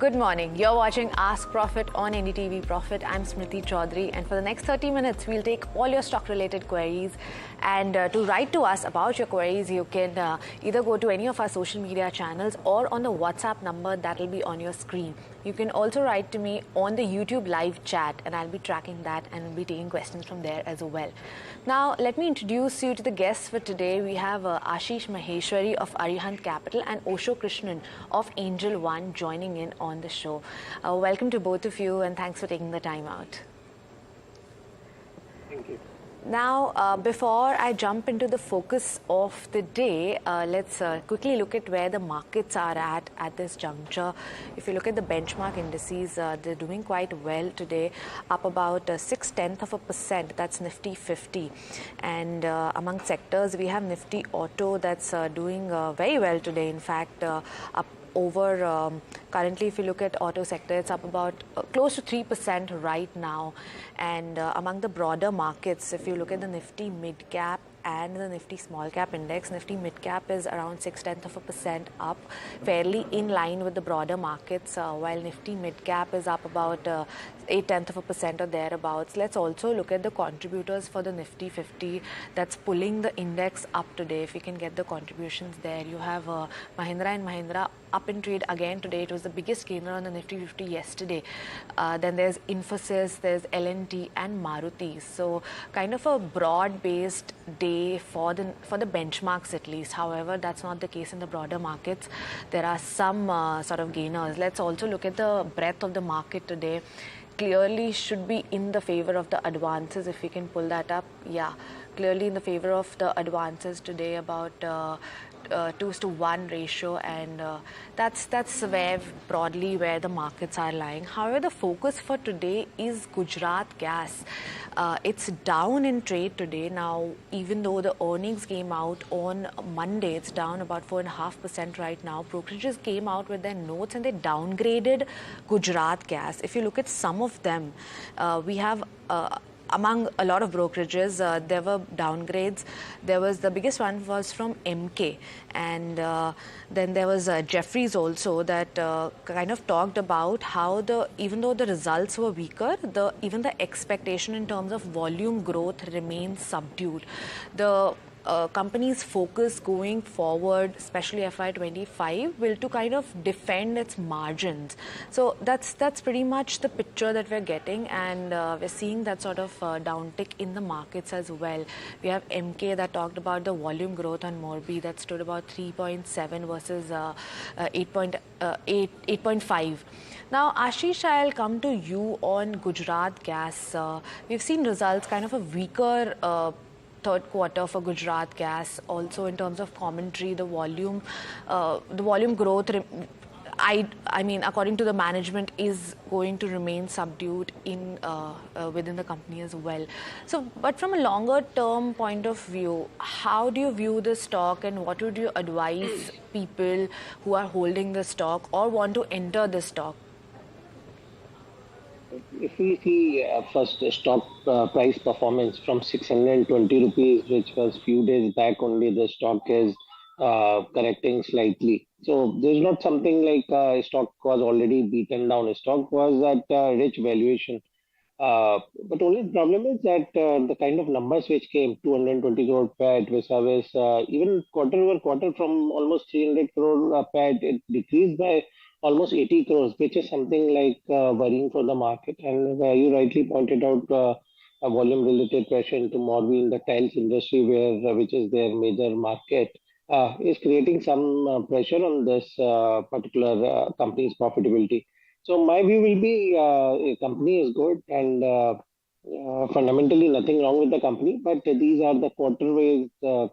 Good morning. You're watching Ask Profit on NDTV Profit. I'm Smriti Chaudhary, and for the next 30 minutes, we'll take all your stock-related queries. And to write to us about your queries, you can either go to any of our social media channels or on the WhatsApp number that will be on your screen. You can also write to me on the YouTube live chat, and I'll be tracking that and will be taking questions from there as well. Now, let me introduce you to the guests for today. We have Ashish Maheshwari of Arihant Capital and Osho Krishnan of Angel One joining in on the show. Welcome to both of you, and thanks for taking the time out. Thank you. Now, before I jump into the focus of the day, let's quickly look at where the markets are at this juncture. If you look at the benchmark indices, they're doing quite well today, up about 0.6%. That's Nifty 50. And among sectors, we have Nifty Auto that's doing very well today. In fact, up over currently, if you look at auto sector, it's up about close to 3% right now. And among the broader markets, if you look at the Nifty mid cap and the Nifty small cap index, Nifty mid cap is around 0.6% up, fairly in line with the broader markets, while Nifty mid cap is up about 0.8% or thereabouts. Let's also look at the contributors for the Nifty 50 that's pulling the index up today. If we can get the contributions there, you have Mahindra and Mahindra up in trade again today. It was the biggest gainer on the Nifty 50 yesterday. Then there's Infosys, there's L&T and Maruti. So kind of a broad-based day for the benchmarks at least. However, that's not the case in the broader markets. There are some sort of gainers. Let's also look at the breadth of the market today. Clearly should be in the favor of the advances. If we can pull that up, yeah, clearly in the favor of the advances today, about 2:1 ratio, and that's where broadly where the markets are lying. However, the focus for today is Gujarat gas. It's down in trade today. Now, even though the earnings came out on Monday, it's down about 4.5% right now. Brokerages came out with their notes and they downgraded Gujarat gas. If you look at some of them, we have among a lot of brokerages, there were downgrades. There was the biggest one was from MK, and then there was Jeffries also that kind of talked about how even though the results were weaker, even the expectation in terms of volume growth remains subdued. The company's focus going forward, especially FY25, will to kind of defend its margins. So that's pretty much the picture that we're getting, and we're seeing that sort of downtick in the markets as well. We have MK that talked about the volume growth on Morbi that stood about 3.7 versus 8.5. Now, Ashish, I'll come to you on Gujarat gas. We've seen results, kind of a weaker third quarter for Gujarat gas. Also, in terms of commentary, the volume growth, I mean, according to the management, is going to remain subdued within the company as well. So, but from a longer term point of view, how do you view the stock, and what would you advise people who are holding the stock or want to enter the stock? If we see first stock price performance from 620 rupees, which was few days back only, the stock is correcting slightly. So there's not something like stock was already beaten down. Stock was at rich valuation. But only problem is that the kind of numbers which came, 220 crore PAT vis-a-vis, even quarter over quarter from almost 300 crore PAT, it decreased by almost 80 crores, which is something like worrying for the market. And you rightly pointed out a volume-related pressure into Morbi in the tiles industry, which is their major market, is creating some pressure on this particular company's profitability. So my view will be a company is good and fundamentally nothing wrong with the company, but these are the quarter to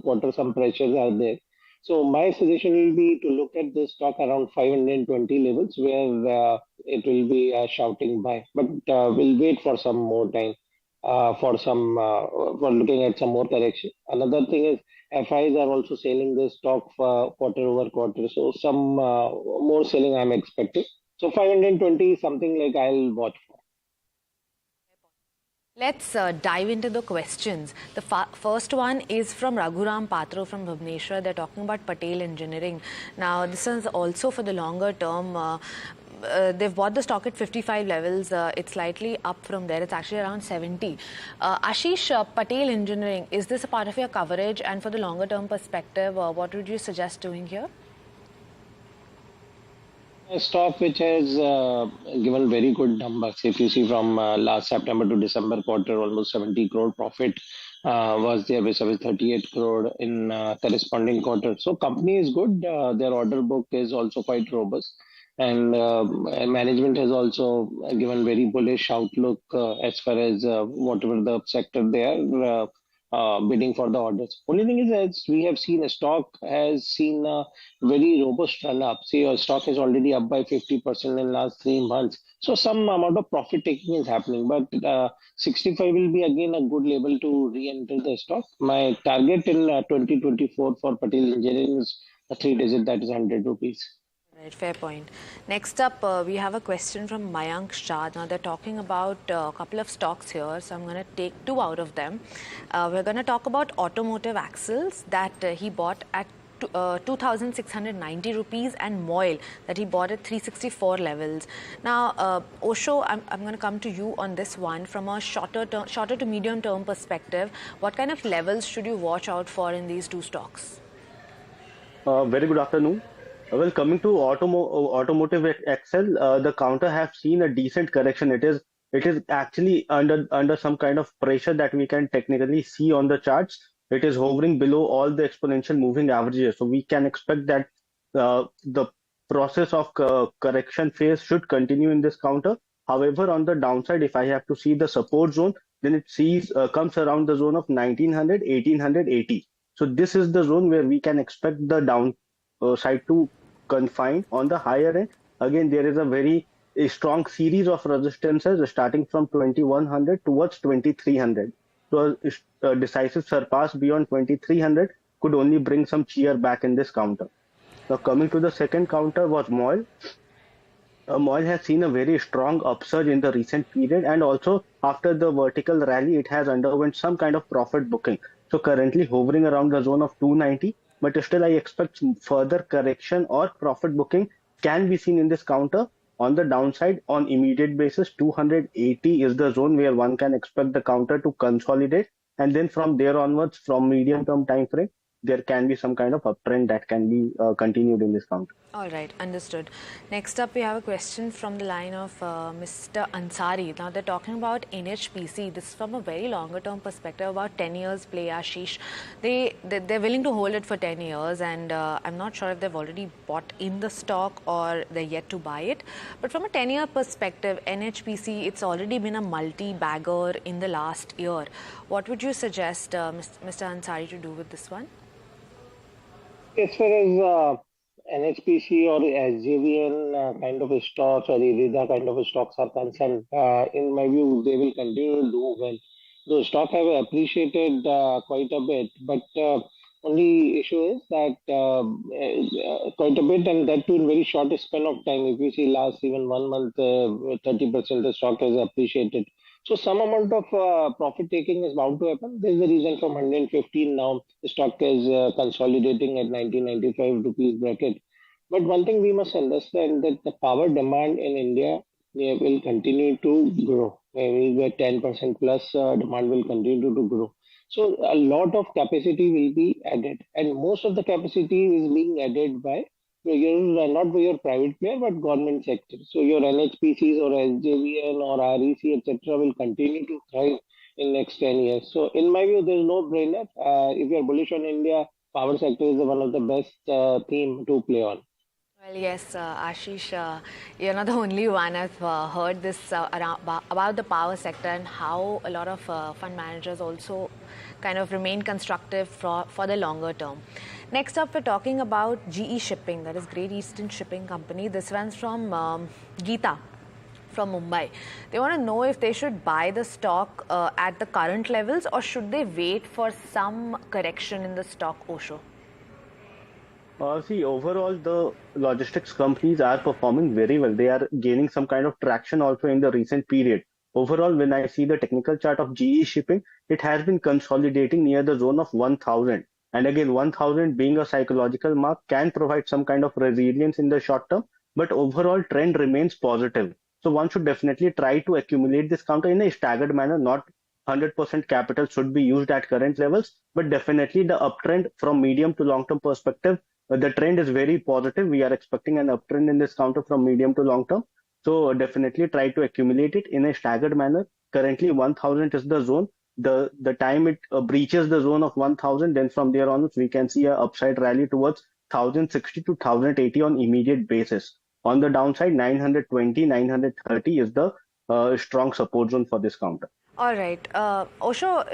quarter some pressures are there. So my suggestion will be to look at this stock around 520 levels where it will be shouting buy, but we'll wait for some more time for looking at some more correction. Another thing is FIs are also selling this stock for quarter over quarter, so some more selling I'm expecting. So 520 is something like I'll watch for. Let's dive into the questions. The first one is from Raghuram Patro from Bhubaneswar. They're talking about Patel Engineering. Now, this is also for the longer term. They've bought the stock at 55 levels. It's slightly up from there. It's actually around 70. Ashish, Patel Engineering, is this a part of your coverage? And for the longer term perspective, what would you suggest doing here? A stock which has given very good numbers. If you see from last September to December quarter, almost 70 crore profit was there, with 38 crore in corresponding quarter. So company is good. Their order book is also quite robust, and management has also given very bullish outlook as far as whatever the sector they are bidding for the orders. Only thing is, as we have seen, a stock has seen a very robust run up. See, your stock is already up by 50% in last 3 months. So some amount of profit taking is happening, but 65 will be again a good level to re-enter the stock. My target in 2024 for Patel Engineering is a three digit, that is 100 rupees. Right, fair point. Next up, we have a question from Mayank Shah. Now, they're talking about a couple of stocks here, so I'm going to take two out of them. We're going to talk about automotive axles that he bought at 2,690 rupees, and Moil that he bought at 364 levels. Now, Osho, I'm going to come to you on this one from a shorter to medium term perspective. What kind of levels should you watch out for in these two stocks? Very good afternoon. Well, coming to automotive Excel, the counter have seen a decent correction. It is actually under some kind of pressure that we can technically see on the charts. It is hovering below all the exponential moving averages. So we can expect that the process of correction phase should continue in this counter. However, on the downside, if I have to see the support zone, then it comes around the zone of 1900, 1880. So this is the zone where we can expect the down side to confine. On the higher end, again, there is a strong series of resistances starting from 2100 towards 2300. So a decisive surpass beyond 2300 could only bring some cheer back in this counter. Now coming to the second counter was Moil. Moil has seen a very strong upsurge in the recent period, and also after the vertical rally, it has underwent some kind of profit booking. So currently hovering around the zone of 290, but still I expect some further correction or profit booking can be seen in this counter. On the downside, on immediate basis, 280 is the zone where one can expect the counter to consolidate, and then from there onwards, from medium term time frame, there can be some kind of uptrend that can be continued in this counter. All right, understood. Next up, we have a question from the line of Mr. Ansari. Now, they're talking about NHPC. This is from a very longer term perspective, about 10 years play, Ashish. They're willing to hold it for 10 years, and I'm not sure if they've already bought in the stock or they're yet to buy it. But from a 10-year perspective, NHPC, it's already been a multi-bagger in the last year. What would you suggest, Mr. Ansari, to do with this one? As far as NHPC or SJVN kind of stocks or IRIDA kind of stocks are concerned, in my view, they will continue to do well. The stock have appreciated quite a bit, but only issue is that quite a bit, and that too in very short span of time. If you see last even 1 month, 30% the stock has appreciated. So some amount of profit taking is bound to happen. There is a reason from 115 now the stock is consolidating at 1995 rupees bracket. But one thing we must understand that the power demand in India will continue to grow. Maybe where 10% plus demand will continue to grow. So a lot of capacity will be added, and most of the capacity is being added by not by your private player but government sector. So your NHPCs or SJVN or REC etc. will continue to thrive in next 10 years. So in my view, there is no brainer. If you are bullish on India, power sector is one of the best theme to play on. Well, yes, Ashish, you're not the only one. I've heard this about the power sector and how a lot of fund managers also kind of remain constructive for the longer term. Next up, we're talking about GE Shipping, that is Great Eastern Shipping Company. This one's from Geeta from Mumbai. They want to know if they should buy the stock at the current levels or should they wait for some correction in the stock, Osho? See, overall, the logistics companies are performing very well. They are gaining some kind of traction also in the recent period. Overall, when I see the technical chart of GE Shipping, it has been consolidating near the zone of 1000. And again, 1000 being a psychological mark can provide some kind of resilience in the short term, but overall trend remains positive. So one should definitely try to accumulate this counter in a staggered manner. Not 100% capital should be used at current levels, but definitely the uptrend from medium to long term perspective, the trend is very positive. We are expecting an uptrend in this counter from medium to long term. So definitely try to accumulate it in a staggered manner. Currently 1000 is the zone. The time it breaches the zone of 1000, then from there onwards we can see a upside rally towards 1060 to 1080 on immediate basis. On the downside, 920, 930 is the strong support zone for this counter. All right. Osho,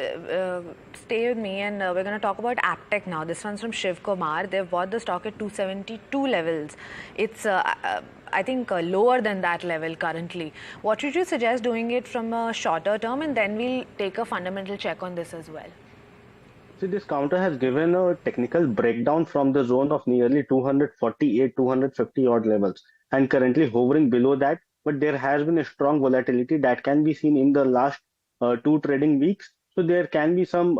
stay with me, and we're going to talk about Aptech now. This one's from Shiv Kumar. They've bought the stock at 272 levels. It's, I think, lower than that level currently. What should you suggest doing it from a shorter term? And then we'll take a fundamental check on this as well. See, this counter has given a technical breakdown from the zone of nearly 248, 250 odd levels, and currently hovering below that. But there has been a strong volatility that can be seen in the last two trading weeks. So there can be some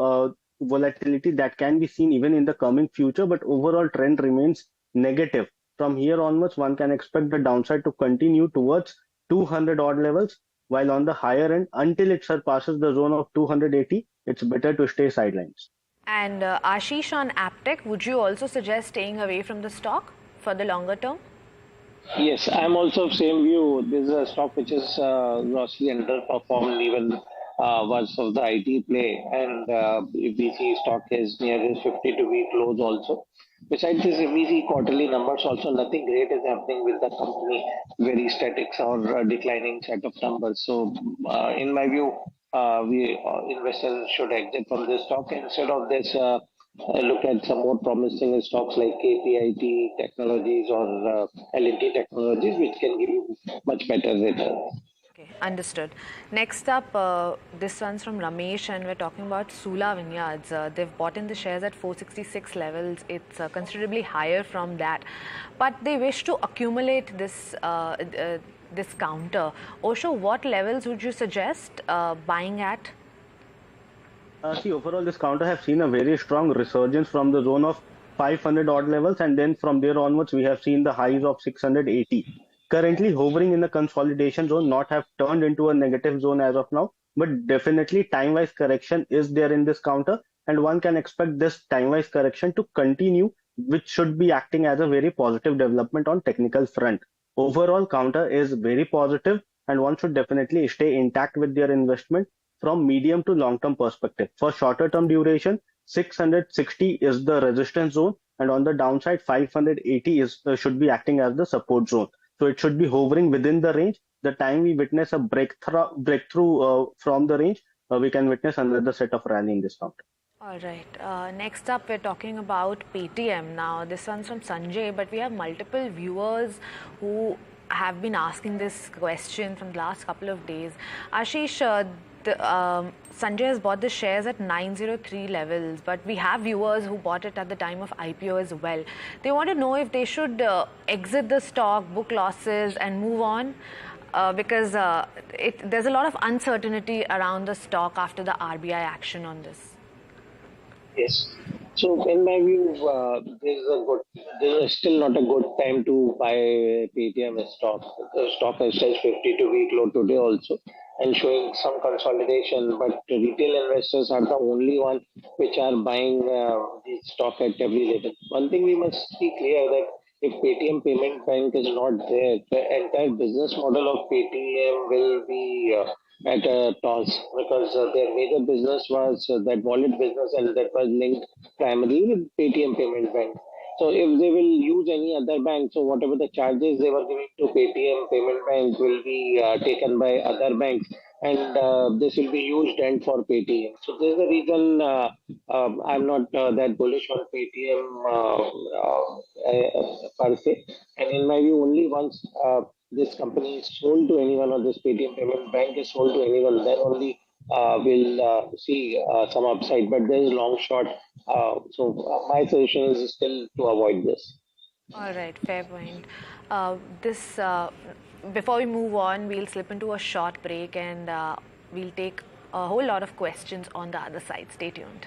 volatility that can be seen even in the coming future, but overall trend remains negative. From here onwards, one can expect the downside to continue towards 200 odd levels, while on the higher end, until it surpasses the zone of 280, it's better to stay sidelines. And Ashish, on Aptech, would you also suggest staying away from the stock for the longer term? Yes, I'm also of same view. This is a stock which is grossly underperformed even versus of the IT play, and if we see stock is near its 52-week lows also. Besides this, if we see quarterly numbers also, nothing great is happening with the company. Very static or declining set of numbers. So, in my view, we investors should exit from this stock instead of this. Look at some more promising stocks like KPIT Technologies or L&T Technologies, which can give you much better returns. Okay, understood. Next up, this one's from Ramesh, and we're talking about Sula Vineyards. They've bought in the shares at 466 levels. It's considerably higher from that, but they wish to accumulate this counter. Osho, what levels would you suggest buying at? See, overall, this counter have seen a very strong resurgence from the zone of 500 odd levels, and then from there onwards, we have seen the highs of 680. Currently hovering in the consolidation zone, not have turned into a negative zone as of now, but definitely time-wise correction is there in this counter, and one can expect this time-wise correction to continue, which should be acting as a very positive development on technical front. Overall, counter is very positive, and one should definitely stay intact with their investment from medium to long term perspective. For shorter term duration, 660 is the resistance zone, and on the downside, 580 is should be acting as the support zone. So it should be hovering within the range. The time we witness a breakthrough from the range, we can witness another set of rally in this counter. All right. Next up, we're talking about Paytm. Now, this one's from Sanjay, but we have multiple viewers who have been asking this question from the last couple of days. Ashish, Sanjay has bought the shares at 903 levels, but we have viewers who bought it at the time of IPO as well. They want to know if they should exit the stock, book losses, and move on. Because there's a lot of uncertainty around the stock after the RBI action on this. Yes. So, in my view, this is still not a good time to buy Paytm stock. The stock has touched 52-week low today also, and showing some consolidation. But retail investors are the only one which are buying the stock at every level. One thing we must be clear that if Paytm Payment Bank is not there, the entire business model of Paytm will be at a toss, because their major business was that wallet business, and that was linked primarily with Paytm Payment Bank. So if they will use any other bank, so whatever the charges they were giving to Paytm Payment Bank will be taken by other banks, and this will be used and for Paytm. So this is the reason I'm not that bullish on Paytm per se. And in my view, only once this company is sold to anyone, or this Paytm Payment Bank is sold to anyone, then only we'll see some upside. But there is long shot. So my suggestion is still to avoid this. All right, fair point. This Before we move on, we'll slip into a short break and we'll take a whole lot of questions on the other side. Stay tuned.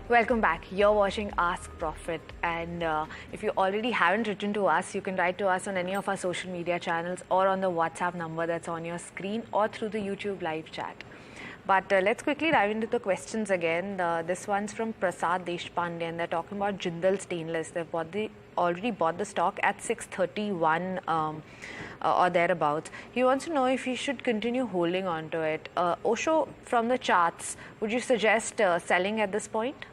Welcome back. You're watching Ask Profit, and if you already haven't written to us, you can write to us on any of our social media channels or on the WhatsApp number that's on your screen or through the YouTube live chat. But let's quickly dive into the questions again. This one's from Prasad Deshpande, and they're talking about Jindal Stainless. They've already bought the stock at 631 or thereabouts. He wants to know if you should continue holding on to it. Osho, from the charts, would you suggest selling at this point?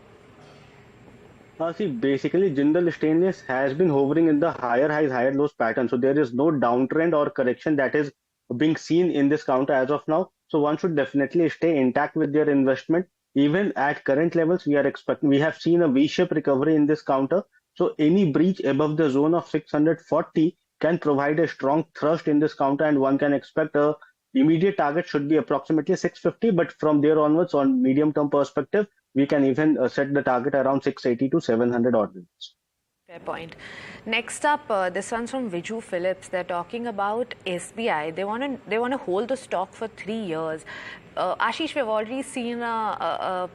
See, basically, Jindal Stainless has been hovering in the higher highs, higher lows pattern. So there is no downtrend or correction that is being seen in this counter as of now. So one should definitely stay intact with their investment. Even at current levels, we have seen a V-shaped recovery in this counter. So any breach above the zone of 640 can provide a strong thrust in this counter, and one can expect a immediate target should be approximately 650. But from there onwards, on medium-term perspective, we can even set the target around 680 to 700 odd units. Fair point. Next up, this one's from Viju Phillips. They're talking about SBI. They want to hold the stock for 3 years. Ashish, we've already seen a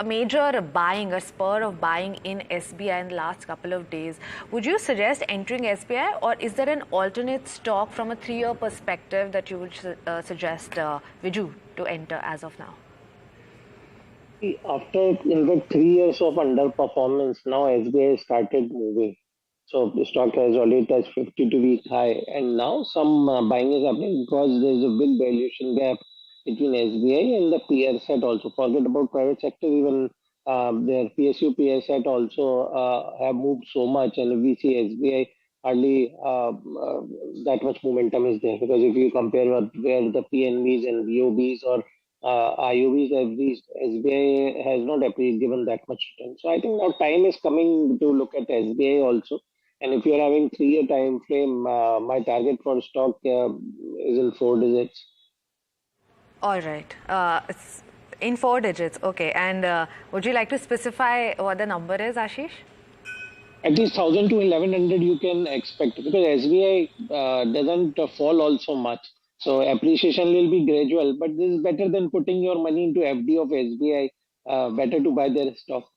major buying, a spur of buying in SBI in the last couple of days. Would you suggest entering SBI, or is there an alternate stock from a 3-year perspective that you would suggest Viju to enter as of now? After in fact 3 years of underperformance, now SBI started moving. So the stock has already touched 52-week high, and now some buying is happening because there's a big valuation gap between SBI and the peer set also. Forget about private sector, even their PSU peer set also have moved so much, and we see SBI hardly that much momentum is there, because if you compare where the PNBs and VOBs or IOBs have reached, SBI has not given that much return. So I think now time is coming to look at SBI also. And if you're having 3 year time frame, my target for stock is in 4 digits. All right. It's in 4 digits. Okay. And would you like to specify what the number is, Ashish? At least 1000 to 1100 you can expect because SBI doesn't fall also much. So appreciation will be gradual, but this is better than putting your money into FD of SBI. Better to buy their stock.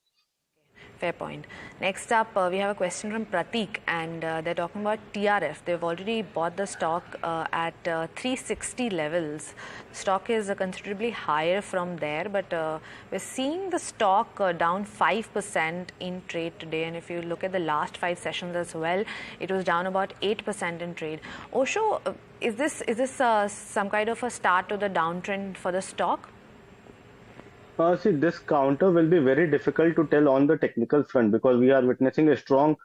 Fair point. Next up, we have a question from Pratik, and they're talking about TRF. They've already bought the stock at 360 levels. Stock is considerably higher from there, but we're seeing the stock down 5% in trade today. And if you look at the last 5 sessions as well, it was down about 8% in trade. Osho, is this some kind of a start to the downtrend for the stock? See, this counter will be very difficult to tell on the technical front because we are witnessing a strong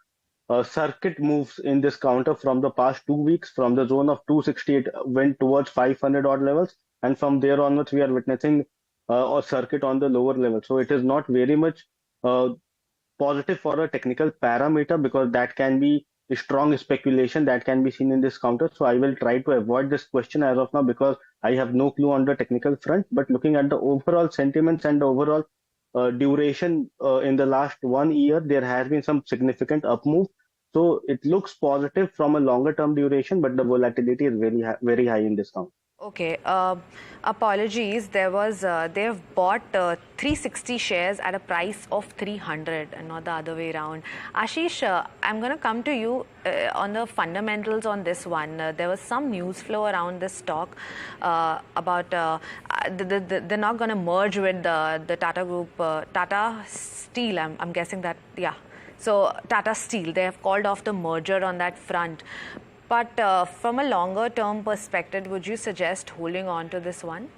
circuit moves in this counter from the past 2 weeks. From the zone of 268 went towards 500 odd levels, and from there onwards we are witnessing a circuit on the lower level. So it is not very much uh, positive for a technical parameter because that can be a strong speculation that can be seen in this counter. So I will try to avoid this question as of now because I have no clue on the technical front. But looking at the overall sentiments and the overall duration in the last 1 year, there has been some significant up move. So it looks positive from a longer term duration, but the volatility is very high in this count. Okay, apologies. They've bought 360 shares at a price of 300 and not the other way around. Ashish, I'm going to come to you on the fundamentals on this one. There was some news flow around this stock about they're not going to merge with the Tata Group, Tata Steel. I'm guessing that, yeah. So Tata Steel, they have called off the merger on that front. But from a longer term perspective, would you suggest holding on to this one?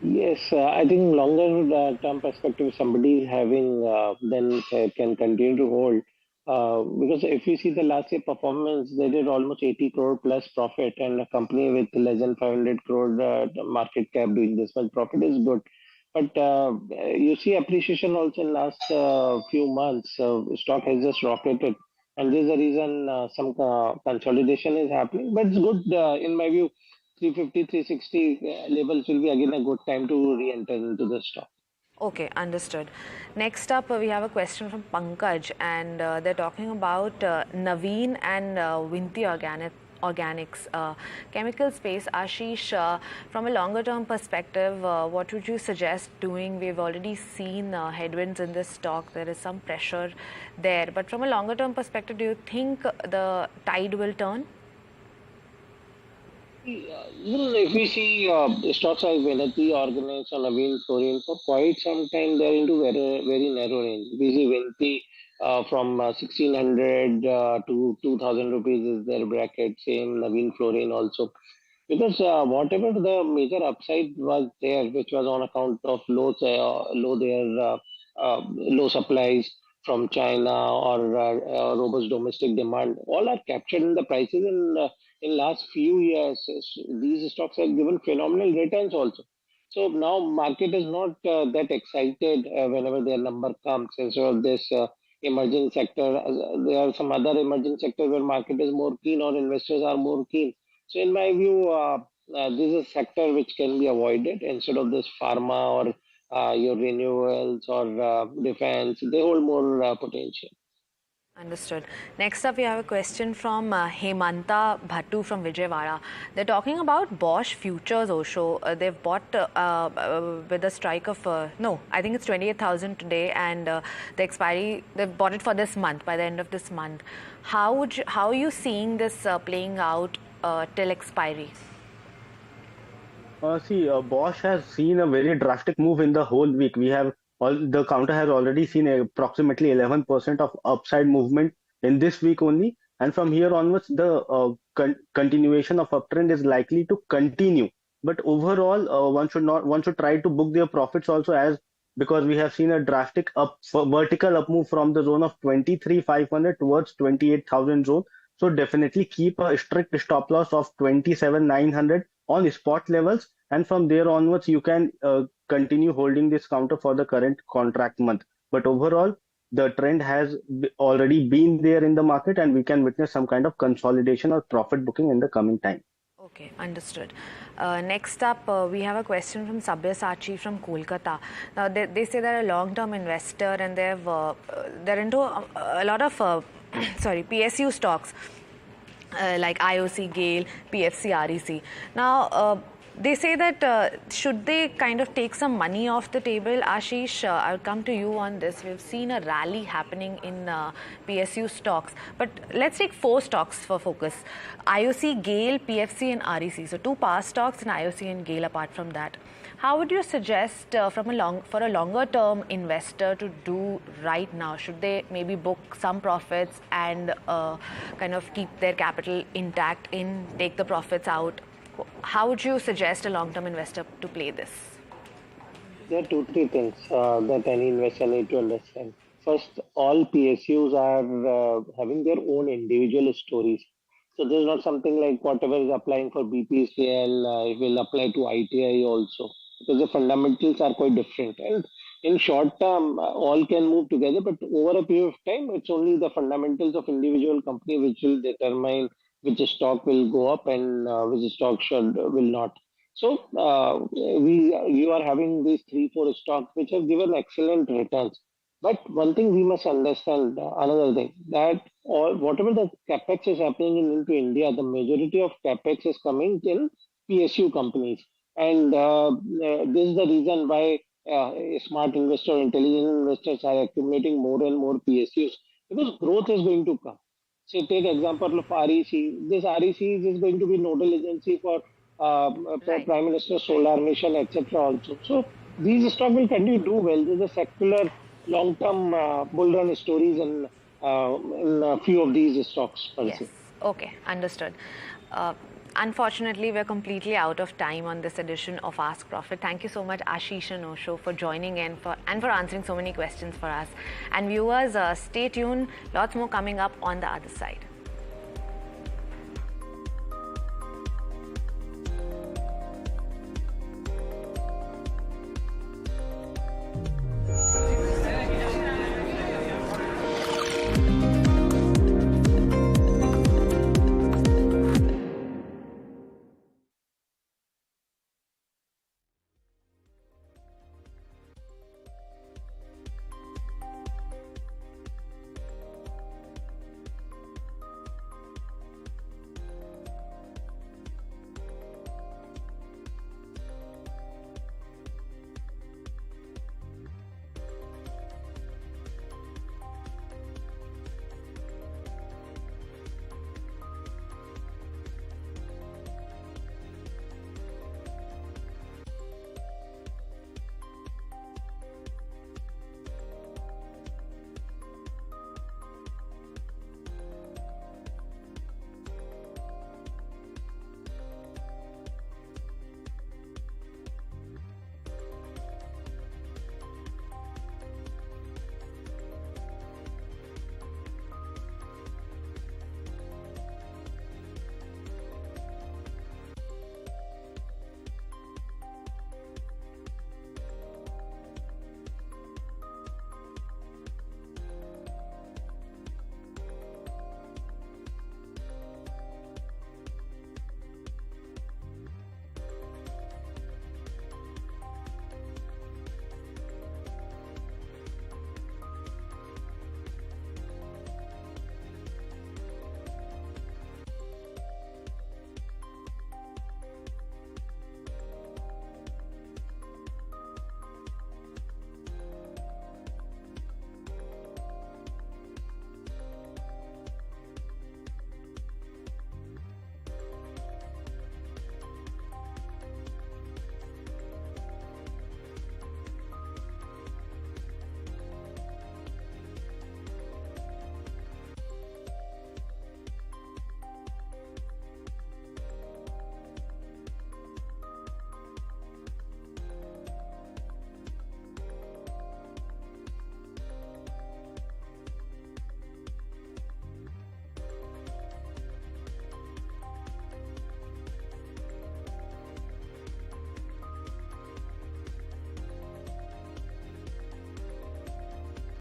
Yes, I think longer term perspective, somebody having then can continue to hold. Because if you see the last year performance, they did almost 80 crore plus profit, and a company with less than 500 crore market cap doing this much profit is good. But you see appreciation also in last few months. Stock has just rocketed, and there's a reason some consolidation is happening. But it's good in my view. 350, 360 levels will be again a good time to re-enter into the stock. Okay, understood. Next up, we have a question from Pankaj, and they're talking about Naveen and Vinti Organics, chemical space. Ashish, from a longer term perspective, what would you suggest doing? We've already seen headwinds in this stock. There is some pressure there. But from a longer term perspective, do you think the tide will turn? If we see stocks like Venati, Organics, or Naveen Fluorine, for quite some time they're into very narrow range. We see Venati from 1600 to 2000 rupees is their bracket. Same Naveen Fluorine also. Because whatever the major upside was there, which was on account of low supplies from China or robust domestic demand, all are captured in the prices in last few years. These stocks have given phenomenal returns also. So now market is not that excited whenever their number comes. Instead of this emerging sector, there are some other emerging sector where market is more keen or investors are more keen. So in my view, this is a sector which can be avoided instead of this pharma or your renewals or defense. They hold more potential. Understood. Next up, we have a question from Hemanta Bhattu from Vijayawada. They're talking about Bosch futures Osho. They've bought with a strike of, no, I think it's 28,000 today, and the expiry, they've bought it for this month, by the end of this month. How are you seeing this playing out till expiry? See, Bosch has seen a very drastic move in the whole week. The counter has already seen approximately 11% of upside movement in this week only, and from here onwards, the continuation of uptrend is likely to continue. But overall, one should try to book their profits also as because we have seen a drastic vertical up move from the zone of 23,500 towards 28,000 zone. So definitely keep a strict stop loss of 27,900 on spot levels, and from there onwards you can continue holding this counter for the current contract month. But overall, the trend has already been there in the market, and we can witness some kind of consolidation or profit booking in the coming time. Okay, understood. Next up, we have a question from Sabyasachi from Kolkata. Now, they say they're a long-term investor and they're into a lot of PSU stocks like IOC, GAIL, PFC, REC. Now, they say that should they kind of take some money off the table? Ashish, I'll come to you on this. We've seen a rally happening in PSU stocks, but let's take 4 stocks for focus: IOC, GAIL, PFC, and REC. So 2 power stocks and IOC and GAIL. Apart from that, how would you suggest for a longer term investor to do right now? Should they maybe book some profits and kind of keep their capital intact take the profits out? How would you suggest a long-term investor to play this? There are 2, 3 things that any investor need to understand. First, all PSUs are having their own individual stories. So there's not something like whatever is applying for BPCL, it will apply to ITI also, because the fundamentals are quite different. And in short term, all can move together, but over a period of time, it's only the fundamentals of individual company which will determine which stock will go up and which stock will not. So you are having these 3, 4 stocks which have given excellent returns. But one thing we must understand, another thing, that whatever the capex is happening into India, the majority of capex is coming in PSU companies, and this is the reason why smart investor, intelligent investors are accumulating more and more PSUs, because growth is going to come. Say, take example of REC. This REC is going to be nodal agency for Right. Prime Minister Solar Mission, etc. Also, so these stocks will continue to do well. There's a secular long-term bull run stories in a few of these stocks per Yes. se. Okay, understood. Unfortunately, we're completely out of time on this edition of Ask Profit. Thank you so much, Ashish and Osho, for joining in for answering so many questions for us. And viewers, stay tuned. Lots more coming up on the other side.